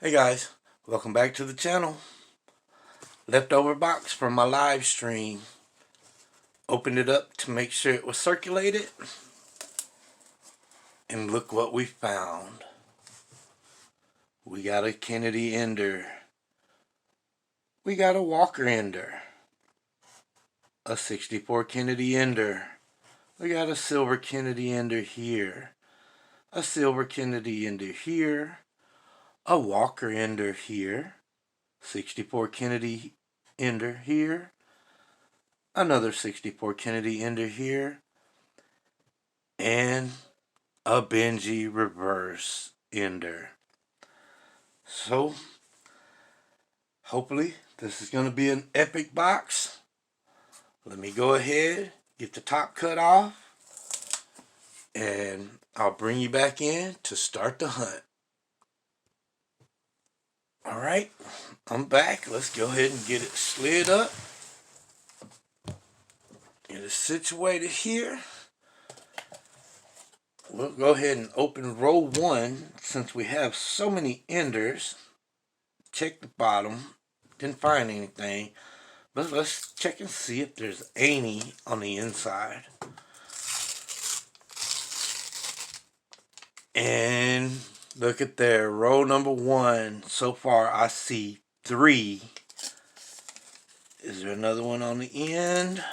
Hey guys, welcome back to the channel. Leftover box from my live stream. Opened it up to make sure it was circulated. And look what we found. We got a Kennedy Ender. We got a Walker Ender. A 64 Kennedy Ender. We got a silver Kennedy Ender here. A silver Kennedy Ender here. A Walker Ender here. 64 Kennedy Ender here. Another 64 Kennedy Ender here. And a Benji reverse Ender. So, hopefully this is going to be an epic box. Let me go ahead, get the top cut off, and I'll bring you back in to start the hunt. Alright, I'm back. Let's go ahead and get it slid up. Get it situated here. We'll go ahead and open row 1 since we have so many enders. Check the bottom. Didn't find anything. But let's check and see if there's any on the inside. And look at there. Row number 1. So far I see 3. Is there another one on the end?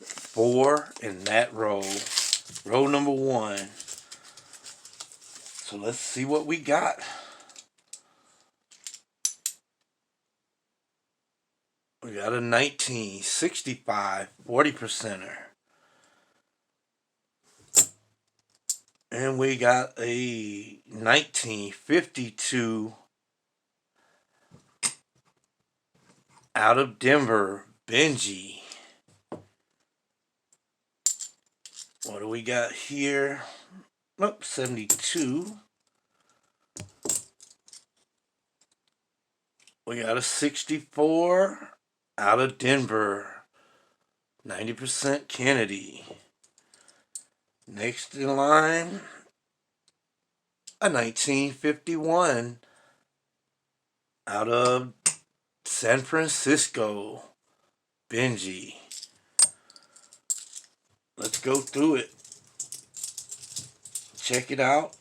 4 in that row. Row number 1. So let's see what we got. We got a 1965 40%er. And we got a 1952 out of Denver Benji. What do we got here? Nope, 72. We got a 64 out of Denver. 90% Kennedy. Next in line, a 1951 out of San Francisco Benji. Let's go through it. Check it out.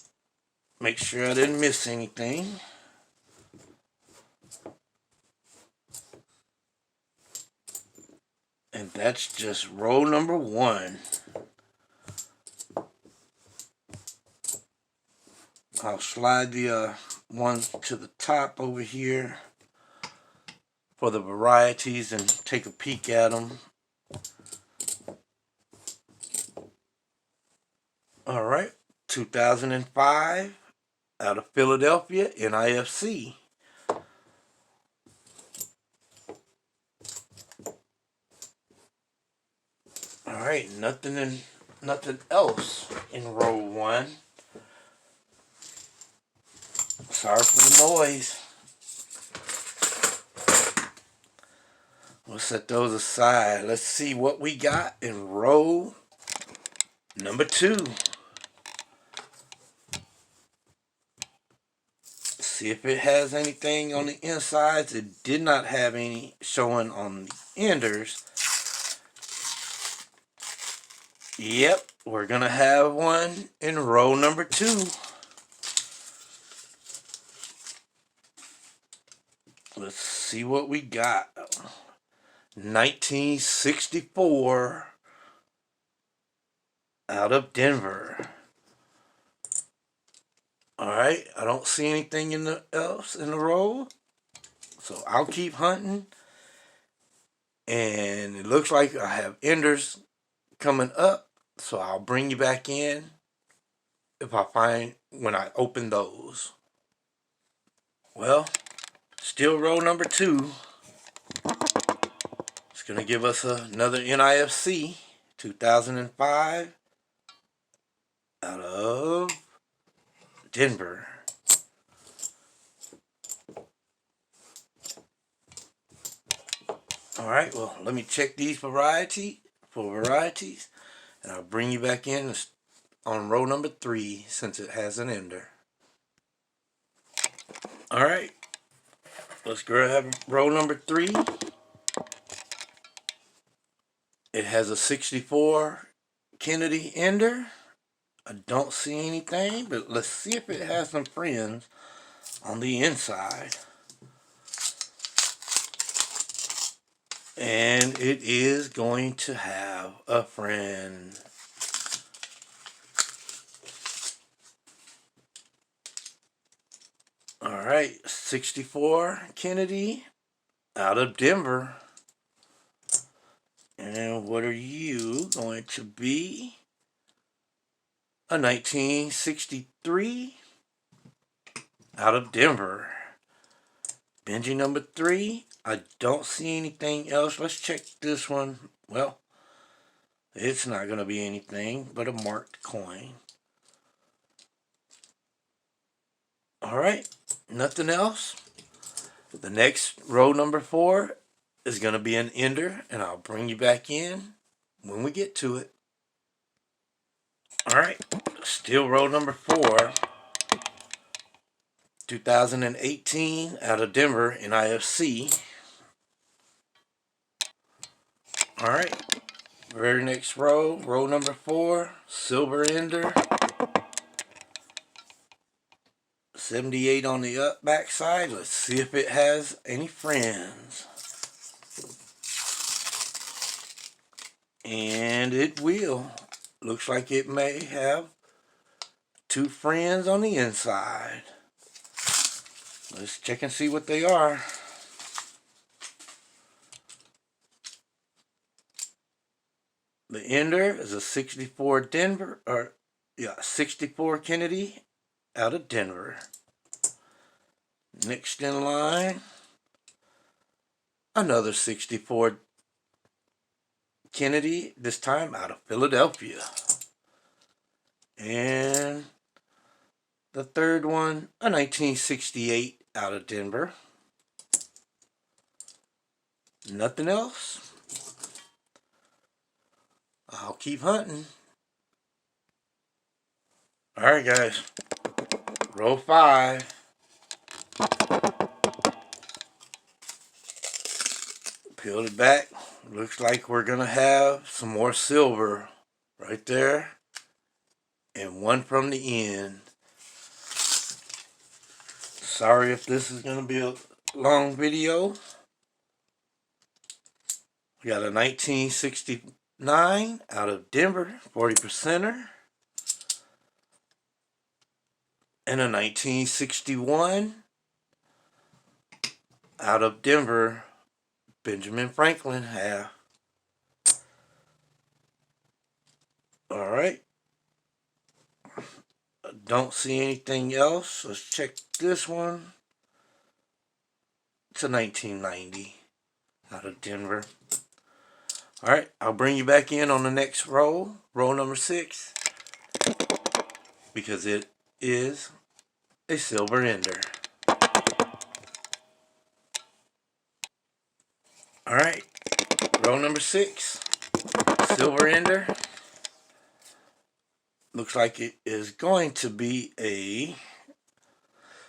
Make sure I didn't miss anything. And that's just row number 1. I'll slide the ones to the top over here for the varieties and take a peek at them. Alright, 2005 out of Philadelphia, NIFC. Alright, nothing else in row 1. Sorry for the noise. We'll set those aside. Let's see what we got in row number 2. See if it has anything on the insides. It did not have any showing on the enders. Yep, we're going to have one in row number 2. Let's see what we got. 1964 out of Denver. Alright, I don't see anything else in the row. So I'll keep hunting. And it looks like I have enders coming up. So I'll bring you back in if I find when I open those. Well, still row number 2. It's going to give us another NIFC 2005 out of Denver. Alright, well, let me check these varieties, and I'll bring you back in on row number 3 since it has an ender. Alright, let's grab row number 3. It has a 64 Kennedy Ender. I don't see anything, but let's see if it has some friends on the inside. And it is going to have a friend. Alright, 64 Kennedy out of Denver. And what are you going to be? A 1963 out of Denver. Benji number 3. I don't see anything else. Let's check this one. Well, it's not going to be anything but a marked coin. Alright, nothing else. The next row number 4 is going to be an ender, and I'll bring you back in when we get to it. Alright, still row number 4. 2018 out of Denver in IFC. Alright, very next row, row number 4, silver ender. 78 on the back side. Let's see if it has any friends. And it will. Looks like it may have 2 friends on the inside. Let's check and see what they are. The ender is a 64 Denver, 64 Kennedy out of Denver. Next in line, another 64 Kennedy, this time out of Philadelphia. And the third one, a 1968 out of Denver. Nothing else. I'll keep hunting. Alright guys, row 5. Peeled it back. Looks like we're going to have some more silver right there. And one from the end. Sorry if this is going to be a long video. We got a 1969 out of Denver, 40%er. And a 1961 out of Denver, Benjamin Franklin half. Alright. Don't see anything else. Let's check this one. It's a 1990 out of Denver. Alright, I'll bring you back in on the next row, row number 6, because it is a silver ender. Alright, row number 6, silver ender. Looks like it is going to be a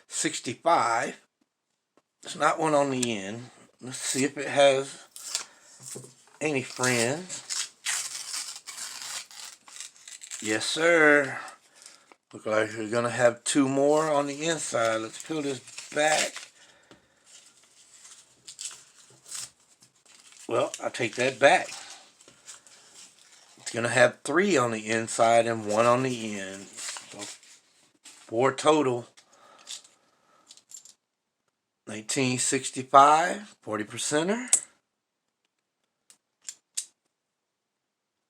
65. There's not one on the end. Let's see if it has any friends. Yes, sir. Look like we're going to have 2 more on the inside. Let's peel this back. Well, I take that back. It's going to have 3 on the inside and 1 on the end. So 4 total. 1965, 40%er.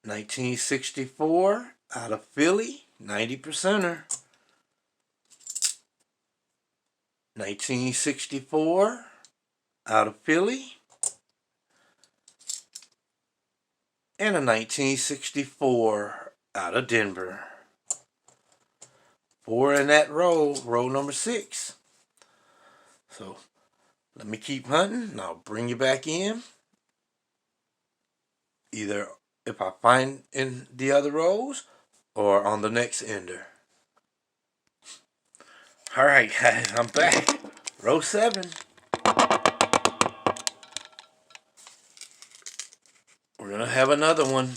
1964 out of Philly, 90%er. 1964 out of Philly. And a 1964 out of Denver. 4 in that row, row number 6. So let me keep hunting and I'll bring you back in. Either if I find in the other rows or on the next ender. Alright guys, I'm back. Row 7. We're going to have another one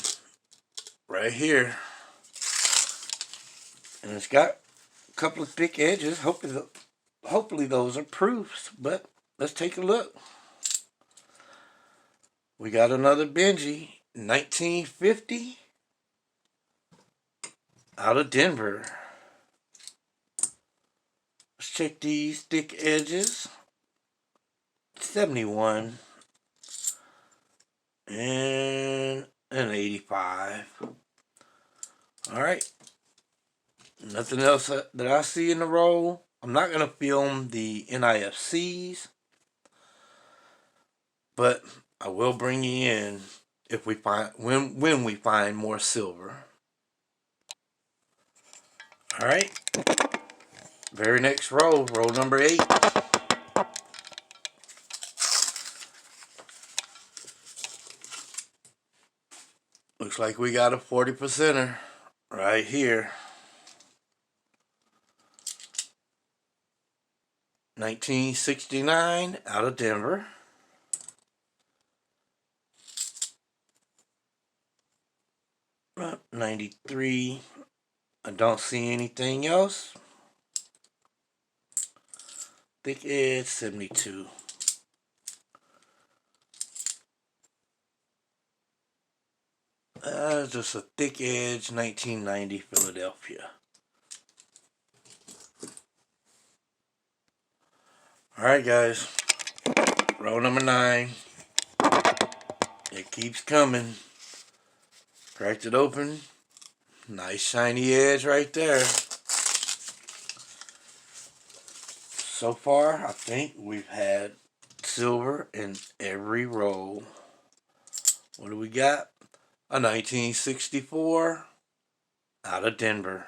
right here. And it's got a couple of thick edges. Hopefully those are proofs. But let's take a look. We got another Benji, 1950, out of Denver. Let's check these thick edges. 71 and an 85. Alright. Nothing else that I see in the roll. I'm not going to film the NIFCs, but I will bring you in if we find when we find more silver. Alright. Very next roll, roll number 8. Looks like we got a 40%er right here. 1969 out of Denver. $93. I don't see anything else. Thick edge, 72. Just a thick edge, 1990 Philadelphia. Alright guys, row number 9. It keeps coming. Cracked it open. Nice shiny edge right there. So far, I think we've had silver in every roll. What do we got? A 1964 out of Denver.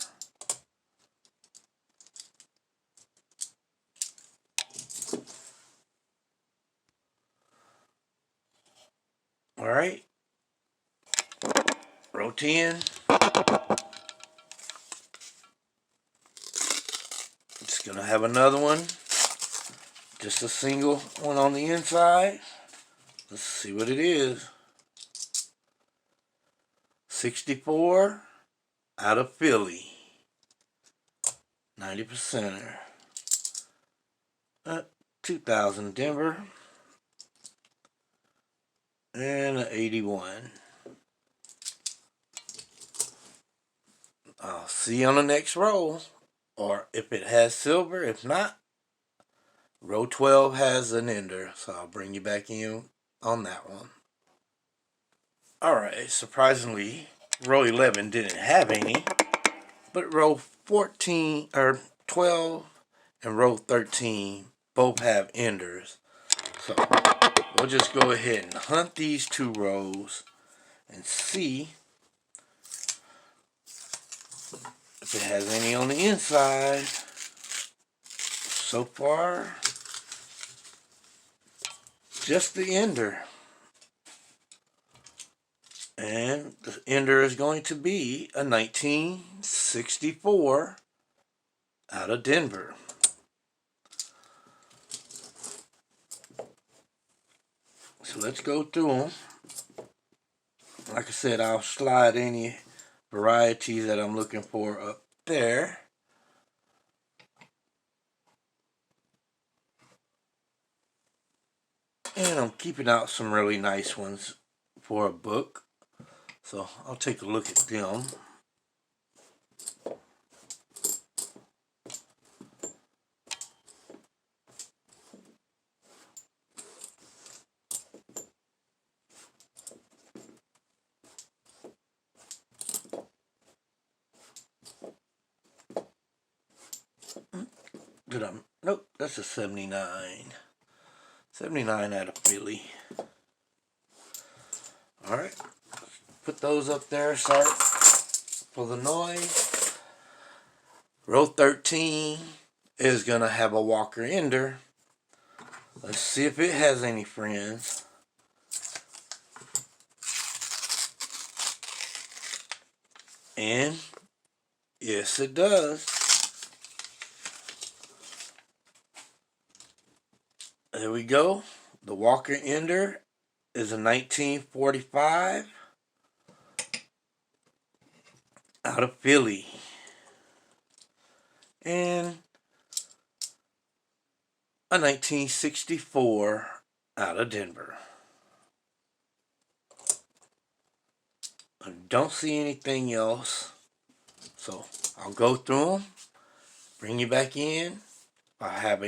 Alright. Row 10. Just gonna have another one. Just a single one on the inside. Let's see what it is. 64 out of Philly. 90%er. 2000 Denver. And an 81. I'll see you on the next roll. Or if it has silver, if not, row 12 has an ender. So I'll bring you back in on that one. Alright, surprisingly, row 11 didn't have any. But row 14, or 12 and row 13 both have enders. So we'll just go ahead and hunt these two rows and see if it has any on the inside. So far, just the ender. And the ender is going to be a 1964 out of Denver. So let's go through them. Like I said, I'll slide any varieties that I'm looking for up there. And I'm keeping out some really nice ones for a book. So I'll take a look at them. Nope, that's a 79. 79 out of Philly. Alright, put those up there, start for the noise. Row 13 is going to have a Walker Ender. Let's see if it has any friends. And yes, it does. There we go. The Walker Ender is a 1945 out of Philly. And a 1964 out of Denver. I don't see anything else, so I'll go through them, bring you back in. I have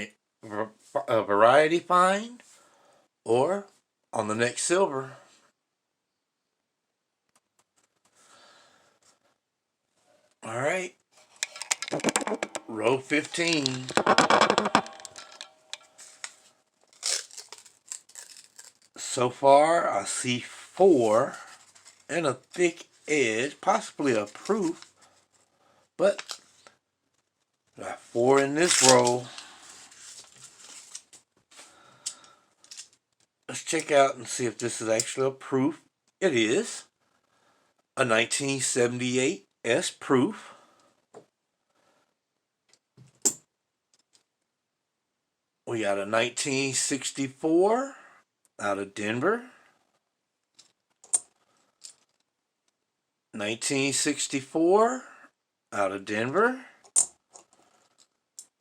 a variety find, or on the next silver. All right, row 15. So far, I see 4 and a thick edge, possibly a proof, but got 4 in this row. Let's check out and see if this is actually a proof. It is a 1978 S proof. We got a 1964 out of Denver. 1964 out of Denver.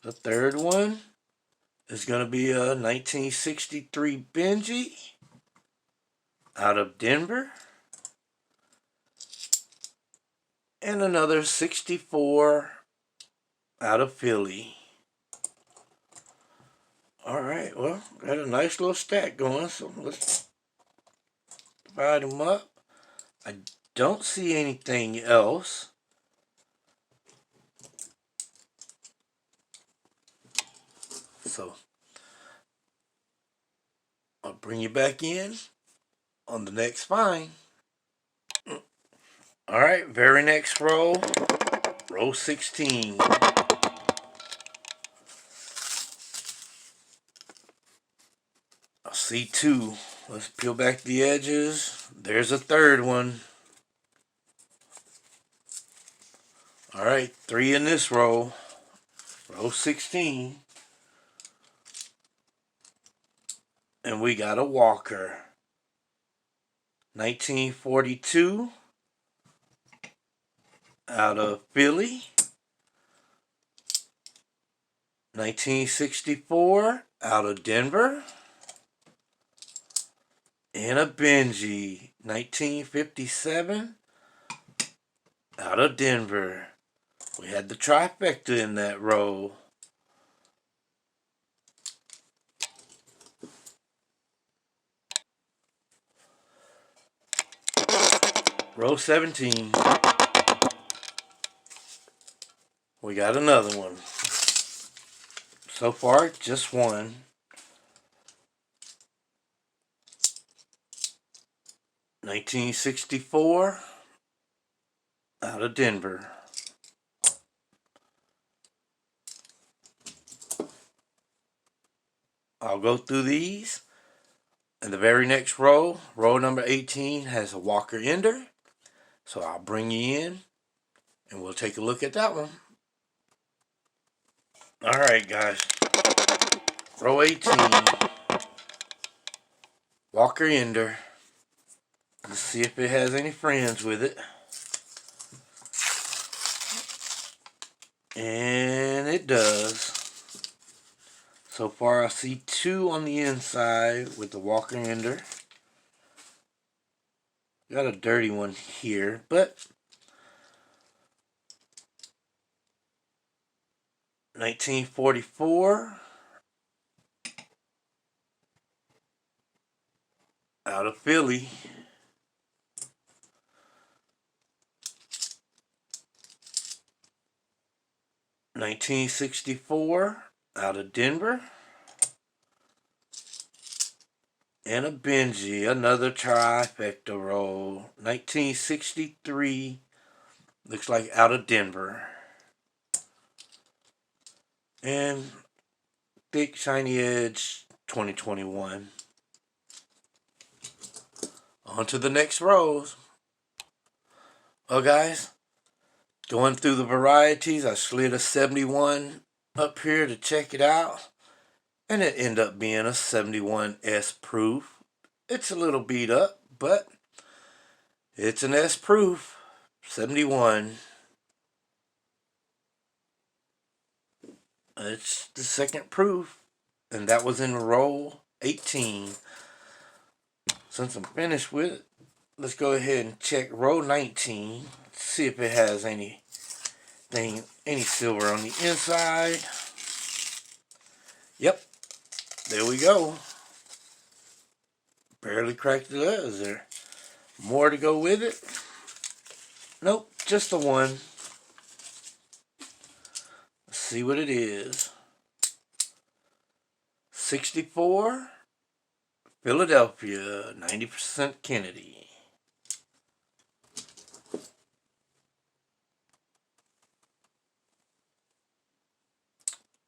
The third one is going to be a 1963 Benji out of Denver. And another 64 out of Philly. Alright, well, got a nice little stack going, so let's divide them up. I don't see anything else. So I'll bring you back in on the next find. Alright, very next row, row 16. I see 2. Let's peel back the edges. There's a third one. Alright, 3 in this row, row 16. And we got a Walker. 1942 out of Philly. 1964 out of Denver. And a Benji. 1957 out of Denver. We had the trifecta in that row. Row 17. We got another one. So far, just one. 1964 out of Denver. I'll go through these. And the very next row, row number 18, has a Walker Ender. So I'll bring you in and we'll take a look at that one. Alright guys, row 18, Walker Ender. Let's see if it has any friends with it. And it does. So far I see 2 on the inside with the Walker Ender. Got a dirty one here, but 1944 out of Philly. 1964 out of Denver. And a Benji, another trifecta roll. 1963, looks like out of Denver. And thick shiny edge 2021. On to the next rows. Well guys, going through the varieties, I slid a 71 up here to check it out. and it ended up being a 71S proof. It's a little beat up, but it's an S proof. 71. It's the second proof, and that was in roll 18. Since I'm finished with it, let's go ahead and check row 19, see if it has any silver on the inside. Yep, there we go. Barely cracked it up. Is there more to go with it? Nope, just the one. Let's see what it is. 64 Philadelphia, 90% Kennedy.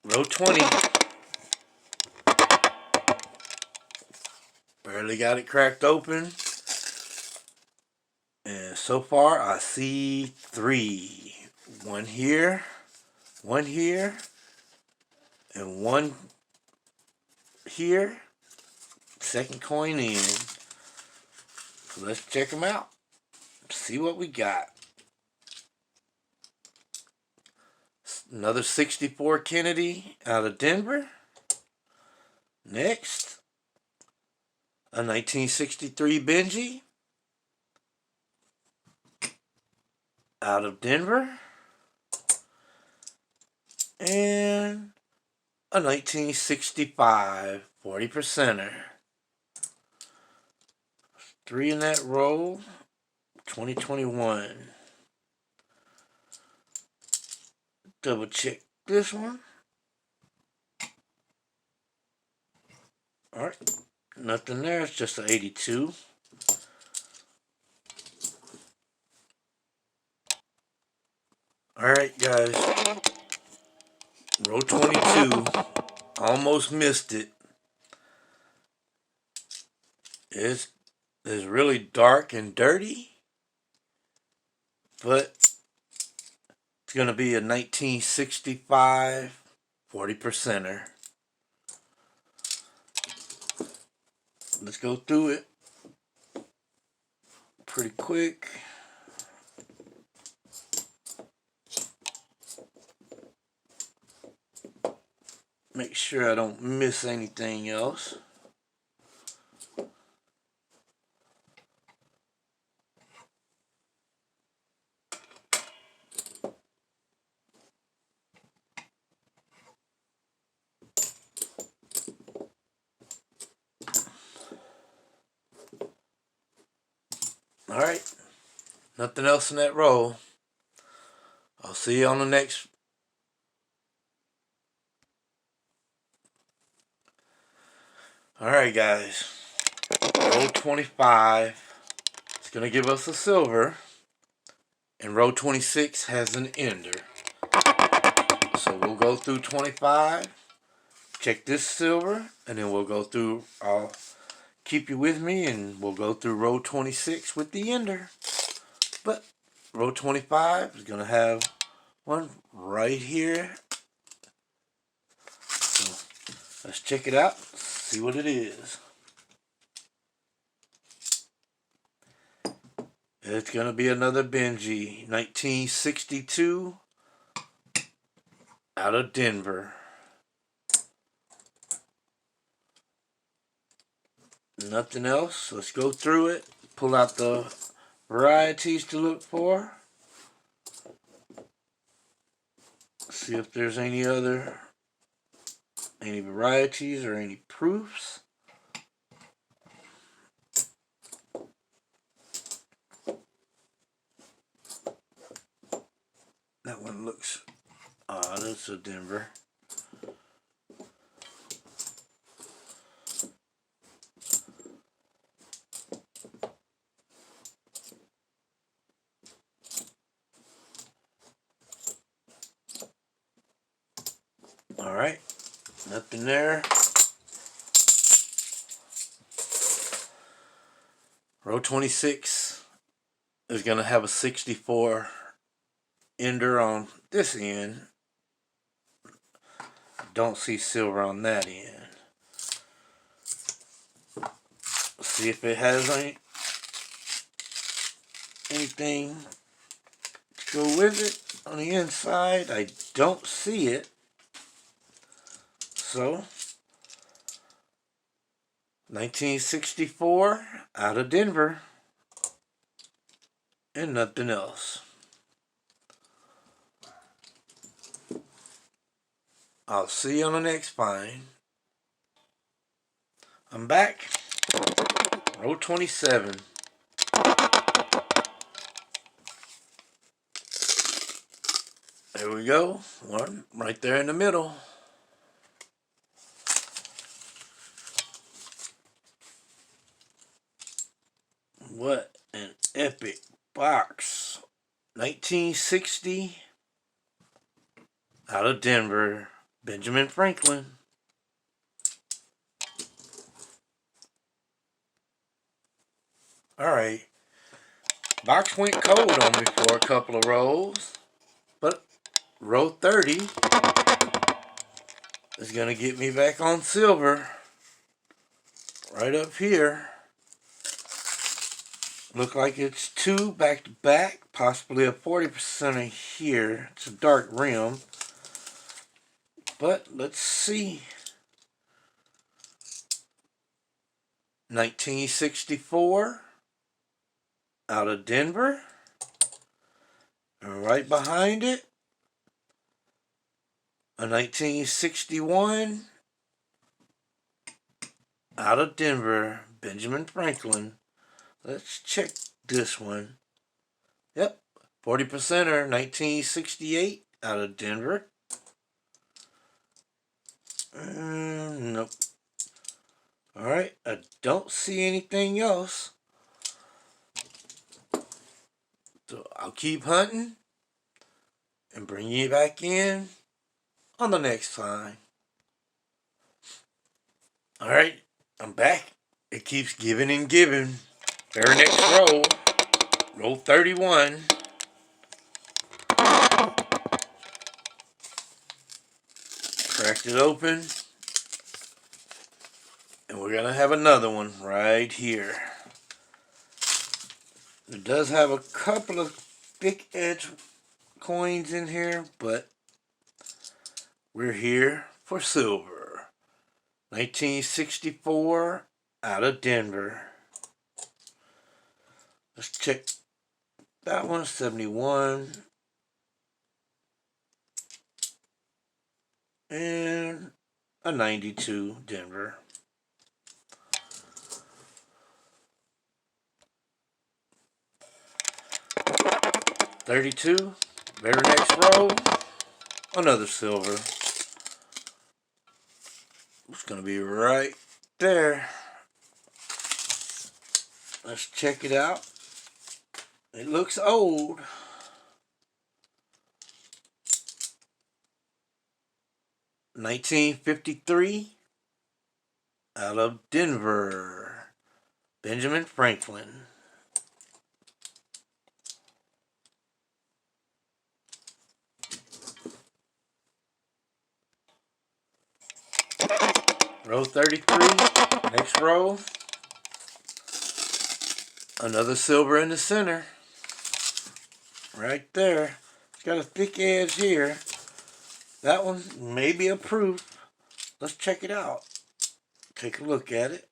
Row 20. Barely got it cracked open. And so far I see 3. One here, and one here. Second coin in. So let's check them out. See what we got. Another 64 Kennedy out of Denver. Next, a 1963 Benji out of Denver. And a 1965 40%er. 3 in that roll. 2021. Double check this one. Alright, nothing there, it's just an 82. Alright guys, row 22, almost missed it. It's really dark and dirty, but it's going to be a 1965 40%er. Let's go through it pretty quick. Make sure I don't miss anything else. Alright, nothing else in that roll. I'll see you on the next. Alright guys, row 25, it's going to give us a silver, and row 26 has an ender. So we'll go through 25, check this silver, and then we'll go through, I'll keep you with me, and we'll go through row 26 with the ender. But row 25 is going to have one right here. So let's check it out, see what it is. It's going to be another Benji, 1962, out of Denver. Nothing else. Let's go through it, pull out the varieties to look for. See if there's any varieties or any proofs. That one looks odd. It's a Denver. Alright, nothing there. Row 26 is going to have a 64 ender on this end. Don't see silver on that end. See if it has anything to go with it on the inside. I don't see it. So, 1964 out of Denver and nothing else. I'll see you on the next find. I'm back. Row 27. There we go. One right there in the middle. What an epic box. 1960 out of Denver, Benjamin Franklin. Alright. Box went cold on me for a couple of rows, but row 30 is going to get me back on silver. Right up here. Look like it's two back to back, possibly a 40% here. It's a dark rim. But let's see. 1964 out of Denver. And right behind it, a 1961 out of Denver, Benjamin Franklin. Let's check this one. Yep, 40%er, 1968 out of Denver. Nope. Alright, I don't see anything else. So I'll keep hunting and bring you back in on the next find. Alright, I'm back. It keeps giving and giving. Very next row, row 31. Cracked it open. And we're going to have another one right here. It does have a couple of thick edge coins in here, but we're here for silver. 1964 out of Denver. Let's check that one. 71. And a 92 Denver. $32. Very next row. Another silver. It's going to be right there. Let's check it out. It looks old. $19.53 out of Denver, Benjamin Franklin. Row 33, next row. Another silver in the center. Right there. It's got a thick edge here. That one may be a proof. Let's check it out. Take a look at it.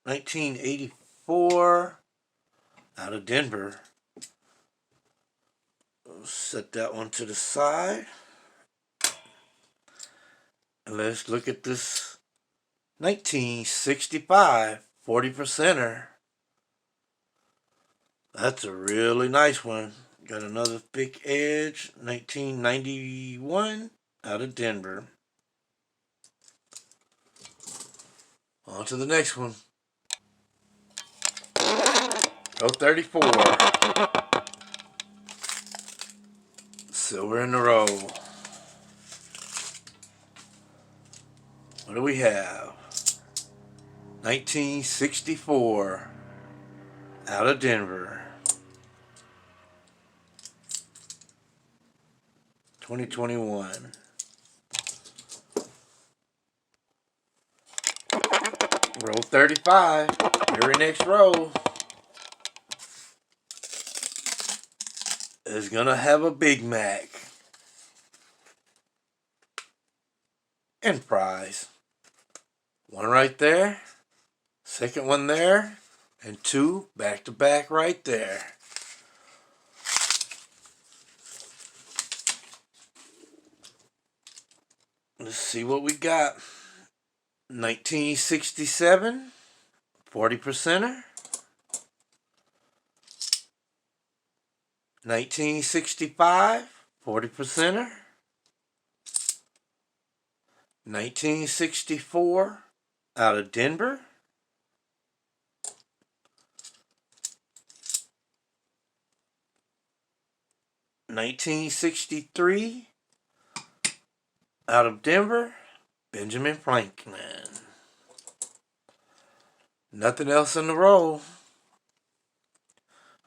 1984 out of Denver. We'll set that one to the side. And let's look at this 1965 40%er. That's a really nice one. Got another thick edge. 1991 out of Denver. On to the next one. Row 34. Silver in the row. What do we have? 1964 out of Denver. 2021. Row 35. Very next row is going to have a Big Mac and fries. One right there. Second one there. And two back to back right there. Let's see what we got. 1967, 40%er. 1965, 40%er. 1964, out of Denver. 1963, out of Denver, Benjamin Franklin. Nothing else in the row.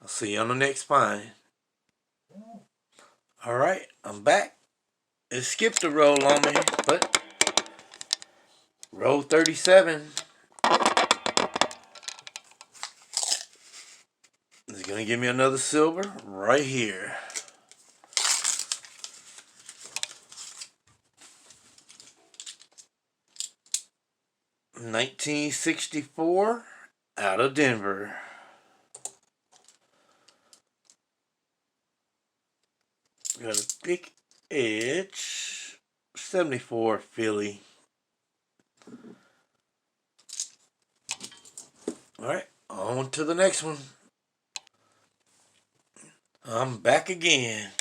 I'll see you on the next find. Alright, I'm back. It skipped a roll on me, but row 37 is going to give me another silver right here. $1964, out of Denver. Got a thick edge. 74, Philly. Alright, on to the next one. I'm back again.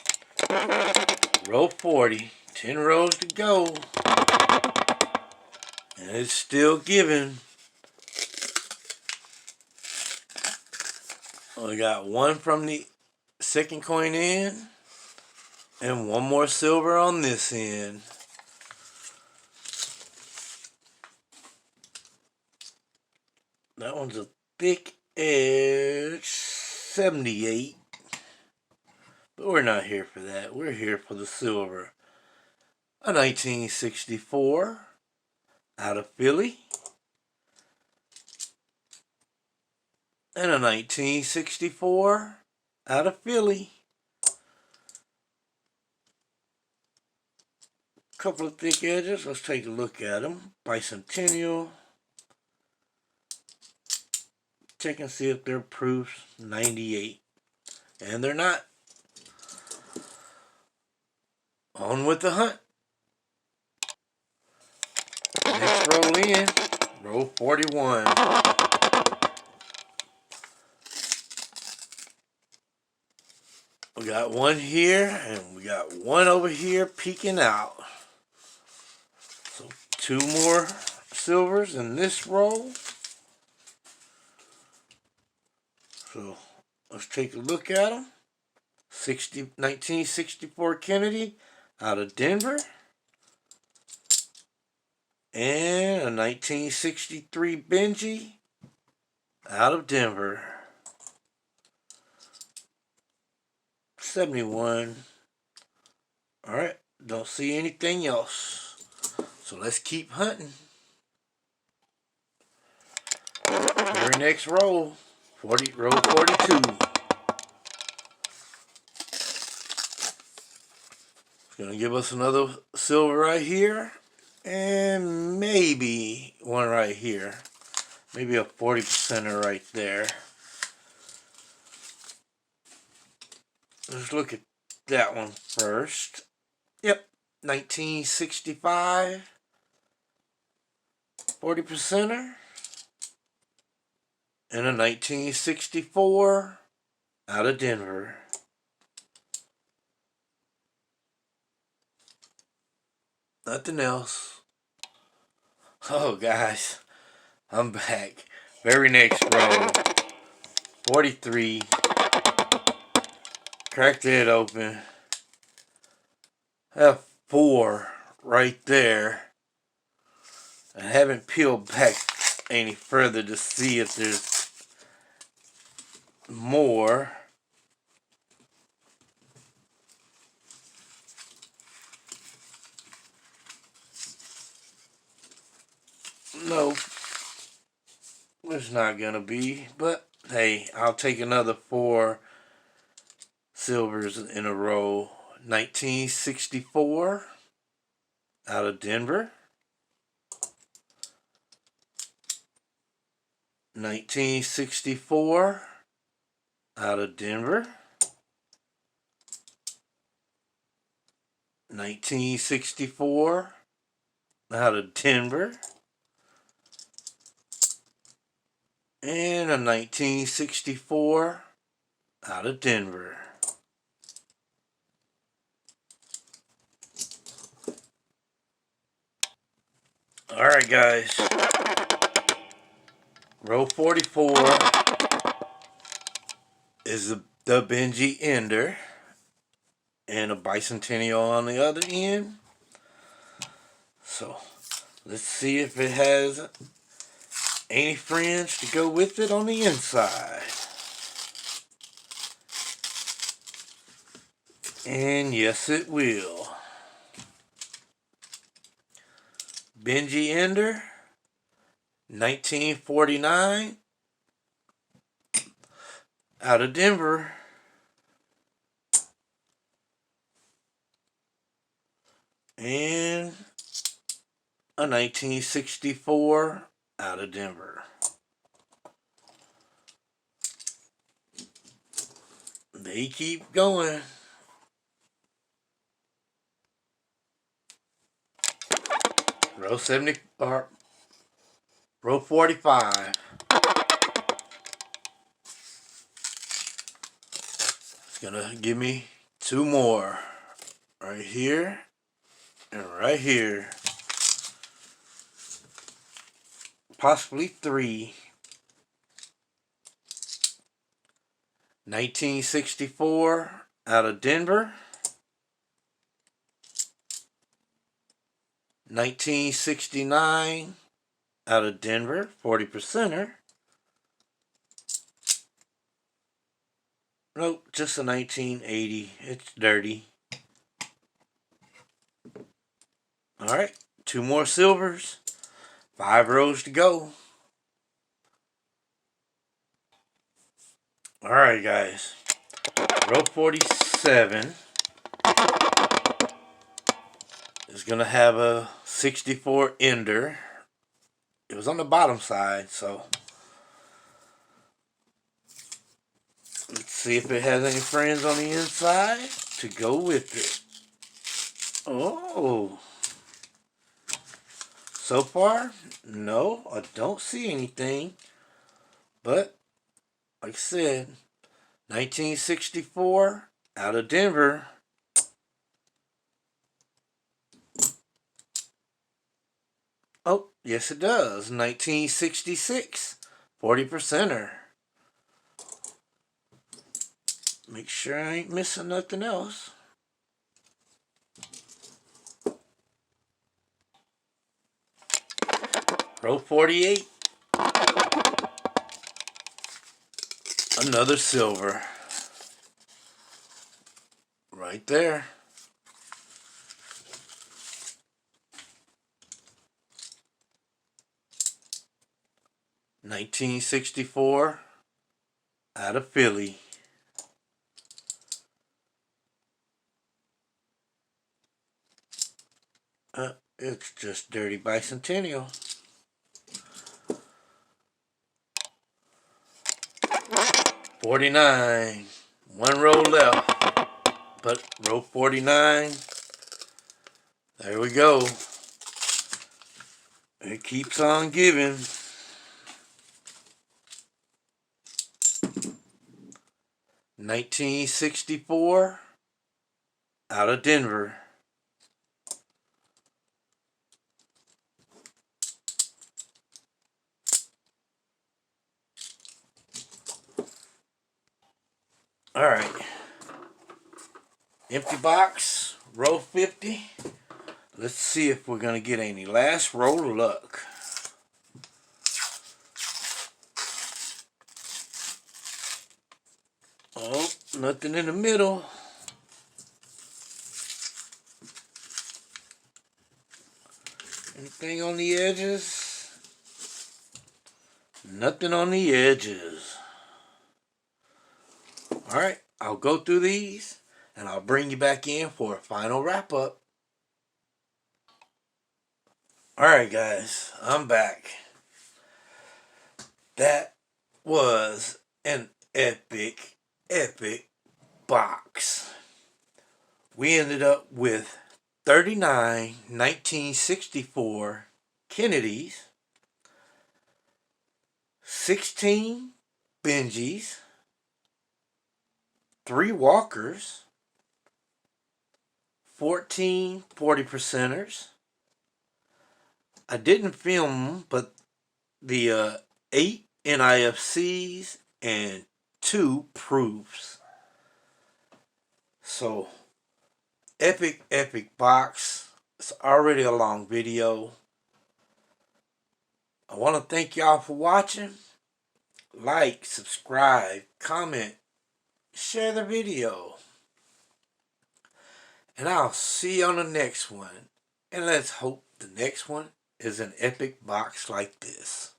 Row 40. 10 rows to go. And it's still giving. We got one from the second coin in. And one more silver on this end. That one's a thick edge. 78. But we're not here for that. We're here for the silver. A 1964 out of Philly. And a 1964 out of Philly. Couple of thick edges. Let's take a look at them. Bicentennial. Check and see if they're proofs. 98. And they're not. On with the hunt. Next roll in. Row 41. We got one here and we got one over here peeking out. So two more silvers in this row. So let's take a look at them. 1964 Kennedy out of Denver. And a 1963 Benji out of Denver. 71. Alright, don't see anything else. So let's keep hunting. Very next row. Row 42. It's going to give us another silver right here. And maybe one right here. Maybe a 40%er right there. Let's look at that one first. Yep, 1965. 40%er. And a 1964 out of Denver. Nothing else. Oh, guys, I'm back. Very next row. 43. Cracked it open. Have 4 right there. I haven't peeled back any further to see if there's more. No. It's not gonna be, but hey, I'll take another 4 silvers in a row. 1964 out of Denver. 1964 out of Denver. 1964 out of Denver. And a 1964 out of Denver. Alright guys, row 44 is the Benji Ender and a bicentennial on the other end. So let's see if it has any friends to go with it on the inside. And yes, it will. Benji Ender, 1949, out of Denver. And a 1964 out of Denver. They keep going. Row 70 or row 45. It's gonna give me 2 more. Right here and right here. Possibly 3. 1964 out of Denver. 1969 out of Denver, 40%er. Nope, just a 1980. It's dirty. Alright, 2 more silvers. 5 rows to go. Alright guys, row 47 is going to have a 64 Ender. It was on the bottom side, so let's see if it has any friends on the inside to go with it. Oh, so far, no, I don't see anything. But, like I said, 1964 out of Denver. Oh, yes it does. 1966, 40%er. Make sure I ain't missing nothing else. Row 48. Another silver. Right there. $19.64 out of Philly. It's just dirty bicentennial. $49. 1 row left. But row 49. There we go. It keeps on giving. $19.64 out of Denver. Alright. Empty box, row 50. Let's see if we're going to get any last roll of luck. Oh, nothing in the middle. Anything on the edges? Nothing on the edges. Alright, I'll go through these and I'll bring you back in for a final wrap up. Alright guys, I'm back. That was an epic box. We ended up with 39 1964 Kennedys, 16 Benjis, 3 Walkers, 14 40%ers. I didn't film them, but the 8 NIFCs and 2 proofs. So, epic box. It's already a long video. I want to thank y'all for watching. Like, subscribe, comment, share the video. And I'll see you on the next one. And let's hope the next one is an epic box like this.